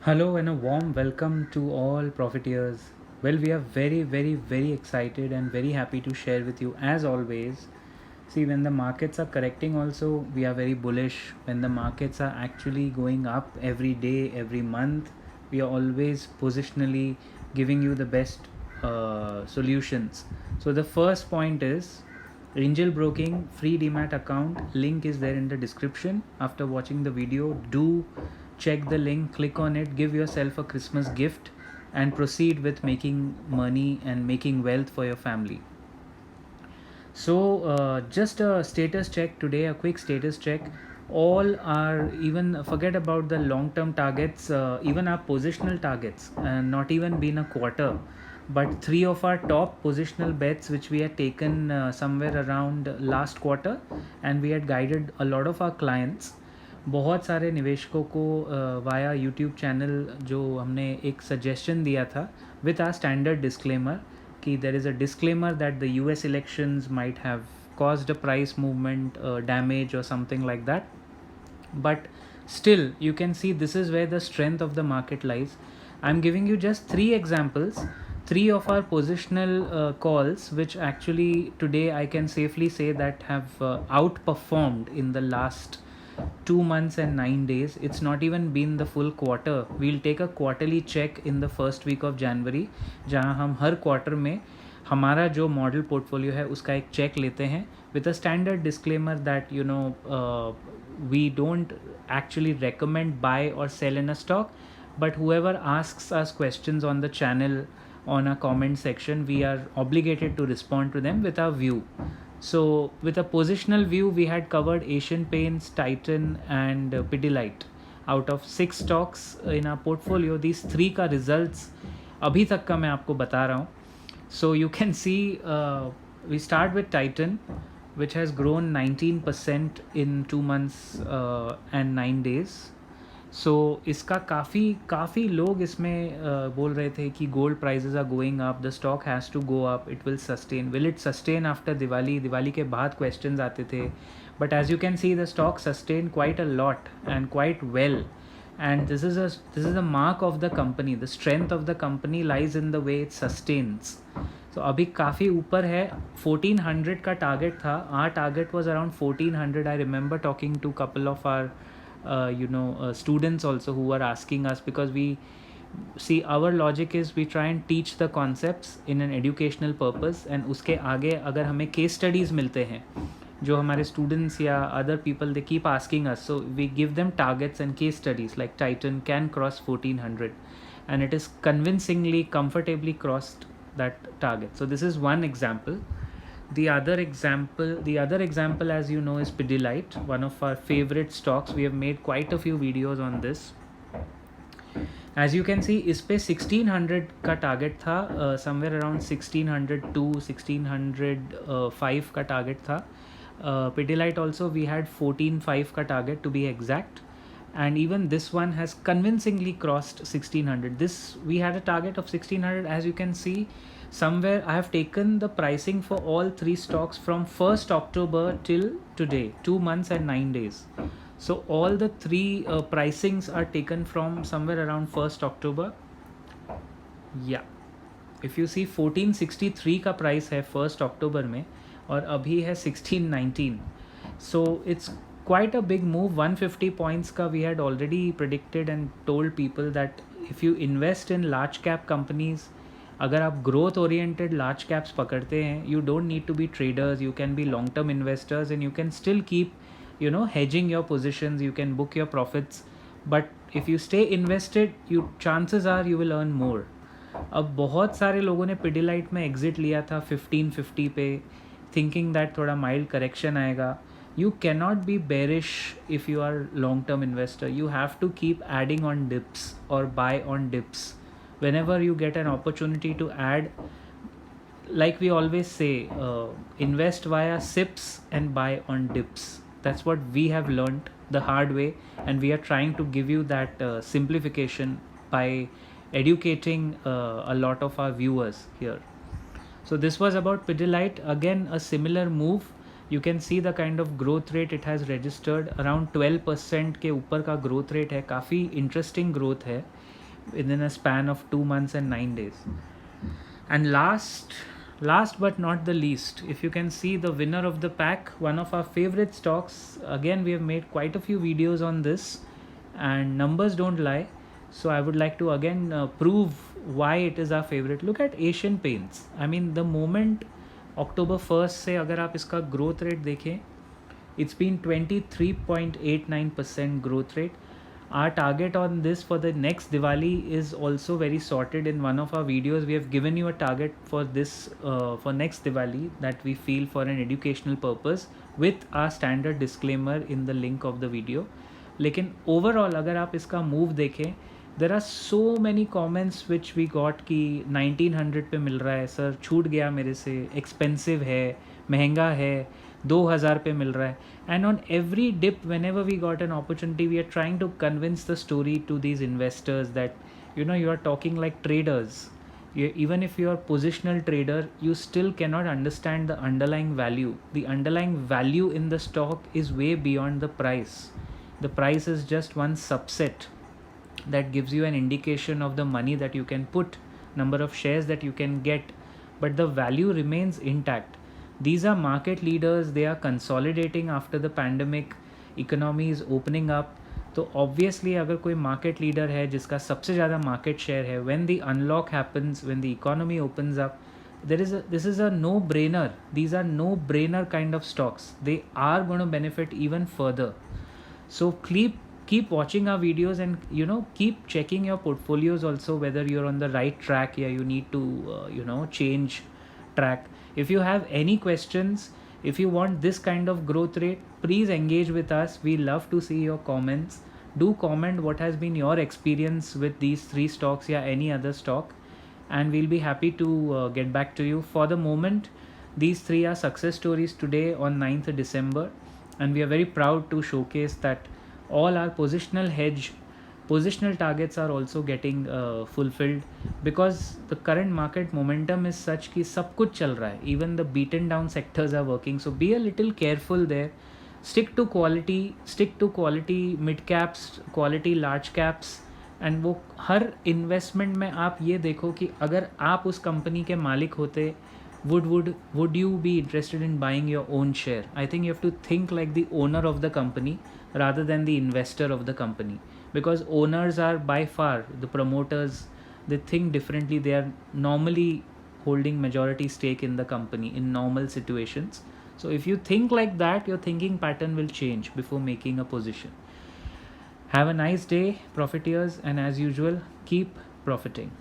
Hello and a warm welcome to all profiteers. Well, we are very excited and very happy to share with you as always. See, when the markets are correcting, also, we are very bullish. When the markets are actually going up every day, every month, we are always positionally giving you the best solutions. So, the first point is Angel Broking free demat account. Link is there in the description. After watching the video, do check the link, click on it, give yourself a Christmas gift, and proceed with making money and making wealth for your family. So, just a status check today, a quick status check. All are, even forget about the long term targets, even our positional targets, and not even been a quarter. But three of our top positional bets, which we had taken somewhere around last quarter, and we had guided a lot of our clients. बहुत सारे निवेशकों को via YouTube channel जो हमने एक suggestion दिया था with are standard disclaimer कि there is a disclaimer that the US elections might have caused a price movement damage or something like that, but still you can see this is where the strength of the market lies. I'm giving you just three examples, three of our positional calls which actually today I can safely say that have outperformed in the last 2 months and 9 days. It's not even been the full quarter. We'll take a quarterly check in the first week of January, जहाँ हम हर quarter में हमारा जो model portfolio है उसका एक check लेते हैं with a standard disclaimer that we don't actually recommend buy or sell in a stock, but whoever asks us questions on the channel on a comment section, we are obligated to respond to them with our view. So with a positional view, we had covered Asian Paints, Titan and Pidilite. Out of 6 stocks in our portfolio, these 3 का results अभी तक का मैं आपको बता रहा हूँ. So you can see we start with Titan, which has grown 19% in 2 months and 9 days. सो इसका काफ़ी लोग इसमें बोल रहे थे कि gold prices are going up, the stock has to go up, it will it sustain after Diwali के बाद क्वेश्चंस आते थे, but as you can see the stock sustain quite a lot and quite well, and this is a mark of the company. The strength of the company lies in the way it sustains. तो अभी काफ़ी ऊपर है. 1400 का target था. Our target was around 1400. I remember talking to couple of our students also who are asking us, because we see our logic is we try and teach the concepts in an educational purpose, and उसके आगे अगर हमें case studies मिलते हैं जो हमारे students या other people they keep asking us, so we give them targets and case studies like Titan can cross 1400 and it is convincingly comfortably crossed that target. So this is one example. The other example, as you know, is Pidilite, one of our favorite stocks. We have made quite a few videos on this. As you can see, इस पे 1600 का target था, somewhere around 1602 1605 का target था. Pidilite also we had 14.5 का target to be exact, and even this one has convincingly crossed 1600. This we had a target of 1600. As you can see, somewhere I have taken the pricing for all 3 stocks from 1st October till today, 2 months and 9 days. So all the 3 pricings are taken from somewhere around 1st October. Yeah, if you see 1463 का price है 1st October में और अभी है 1619. So it's quite a big move. 150 points का we had already predicted and told people that if you invest in large cap companies, अगर आप growth oriented large caps पकड़ते हैं, you don't need to be traders, you can be long term investors and you can still keep hedging your positions, you can book your profits, but if you stay invested, chances are you will earn more. अब बहुत सारे लोगों ने पिडिलाइट में exit लिया था 1550 पे, thinking that थोड़ा माइल्ड करेक्शन आएगा. You cannot be bearish if you are long term investor. You have to keep adding on dips or buy on dips whenever you get an opportunity to add. Like we always say, invest via sips and buy on dips. That's what we have learned the hard way, and we are trying to give you that simplification by educating a lot of our viewers here. So this was about Pidilite. Again, a similar move. You can see the kind of growth rate it has registered, around 12% के ऊपर का growth rate है. काफ़ी interesting growth है. within a span of 2 months and 9 days. And last but not the least, if you can see the winner of the pack, one of our favorite stocks. Again, we have made quite a few videos on this, and numbers don't lie. So I would like to again prove why it is our favorite. Look at Asian Paints. I mean, the moment October 1st से अगर आप इसका growth rate देखें, it's been 23.89% growth rate. Our target on this for the next Diwali is also very sorted. In one of our videos, we have given you a target for this for next Diwali that we feel for an educational purpose, with our standard disclaimer in the link of the video. लेकिन overall अगर आप इसका move देखें, there are so many comments which we got कि 1900 पे मिल रहा है sir, छूट गया मेरे से, expensive है, महंगा है, 2000 पे मिल रहा है. And on every dip, whenever we got an opportunity, we are trying to convince the story to these investors that, you know, you are talking like traders. Even if you are positional trader, you still cannot understand the underlying value. The underlying value in the stock is way beyond the price. The price is just one subset that gives you an indication of the money that you can put, number of shares that you can get, but the value remains intact. These are market leaders, they are consolidating after the pandemic, economy is opening up. तो obviously अगर कोई market leader है जिसका सबसे ज़्यादा market share है, when the unlock happens, when the economy opens up, this is a no brainer. These are no brainer kind of stocks. They are going to benefit even further. So keep watching our videos, and you know, keep checking your portfolios also, whether you're on the right track. Yeah, you need to change track. If you have any questions, if you want this kind of growth rate, please engage with us. We love to see your comments. Do comment what has been your experience with these 3 stocks, yeah, any other stock, and we'll be happy to get back to you. For the moment, these 3 are success stories today on 9th December, and we are very proud to showcase that all our positional targets are also getting fulfilled, because the current market momentum is such कि सब कुछ चल रहा है. Even the beaten down sectors are working, so be a little careful there. Stick to quality, mid caps, quality large caps, and वो हर investment में आप ये देखो कि अगर आप उस कंपनी के मालिक होते, would you be interested in buying your own share? I think you have to think like the owner of the company rather than the investor of the company, because owners are by far the promoters. They think differently. They are normally holding majority stake in the company in normal situations. So if you think like that, your thinking pattern will change before making a position. Have a nice day, profiteers, and as usual, keep profiting.